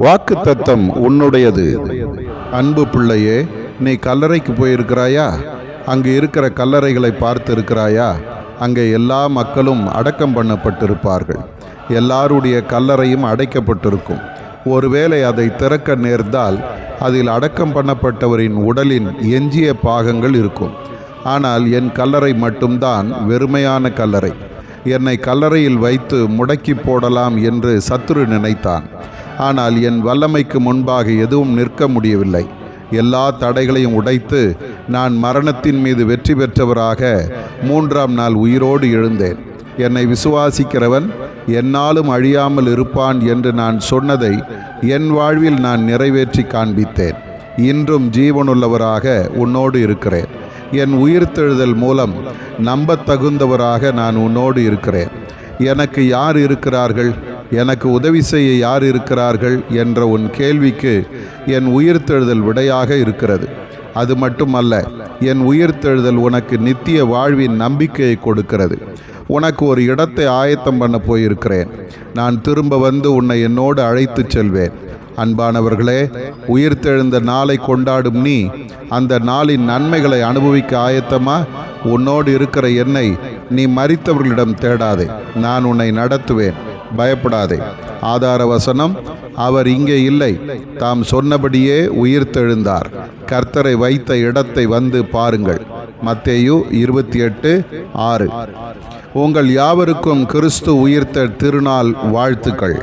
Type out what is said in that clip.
வாக்குத்தத்தம் உன்னுடையது. அன்பு பிள்ளையே, நீ கல்லறைக்கு போயிருக்கிறாயா? அங்கு இருக்கிற கல்லறைகளை பார்த்து இருக்கிறாயா? அங்கே எல்லா மக்களும் அடக்கம் பண்ணப்பட்டிருப்பார்கள். எல்லாருடைய கல்லறையும் அடைக்கப்பட்டிருக்கும். ஒருவேளை அதை திறக்க நேர்ந்தால் அதில் அடக்கம் பண்ணப்பட்டவரின் உடலின் எஞ்சிய பாகங்கள் இருக்கும். ஆனால் என் கல்லறை மட்டும்தான் வெறுமையான கல்லறை. என்னை கல்லறையில் வைத்து முடக்கி போடலாம் என்று சத்துரு நினைத்தான். ஆனால் என் வல்லமைக்கு முன்பாக எதுவும் நிற்க முடியவில்லை. எல்லா தடைகளையும் உடைத்து நான் மரணத்தின் மீது வெற்றி பெற்றவராக 3ஆம் நாள் உயிரோடு எழுந்தேன். என்னை விசுவாசிக்கிறவன் என்னாலும் அழியாமல் இருப்பான் என்று நான் சொன்னதை என் வாழ்வில் நான் நிறைவேற்றி காண்பித்தேன். இன்றும் ஜீவனுள்ளவராக உன்னோடு இருக்கிறேன். என் உயிர்த்தெழுதல் மூலம் நம்பத்தகுந்தவராக நான் உன்னோடு இருக்கிறேன். எனக்கு யார் இருக்கிறார்கள், எனக்கு உதவி செய்ய யார் இருக்கிறார்கள் என்ற உன் கேள்விக்கு என் உயிர்த்தெழுதல் விடையாக இருக்கிறது. அது மட்டுமல்ல, என் உயிர்த்தெழுதல் உனக்கு நித்திய வாழ்வின் நம்பிக்கையை கொடுக்கிறது. உனக்கு ஒரு இடத்தை ஆயத்தம் பண்ண போயிருக்கிறேன். நான் திரும்ப வந்து உன்னை என்னோடு அழைத்து செல்வேன். அன்பானவர்களே, உயிர்த்தெழுந்த நாளை கொண்டாடும் நீ அந்த நாளின் நன்மைகளை அனுபவிக்க ஆயத்தமா? உன்னோடு இருக்கிற என்னை நீ மரித்தவர்களிடம் தேடாதே. நான் உன்னை நடத்துவேன், பயப்படாதே. ஆதார வசனம், அவர் இங்கே இல்லை, தாம் சொன்னபடியே உயிர்த்தெழுந்தார். கர்த்தரை வைத்த இடத்தை வந்து பாருங்கள். மத்தேயு 28:6. உங்கள் யாவருக்கும் கிறிஸ்து உயிர்த்த திருநாள் வாழ்த்துக்கள்.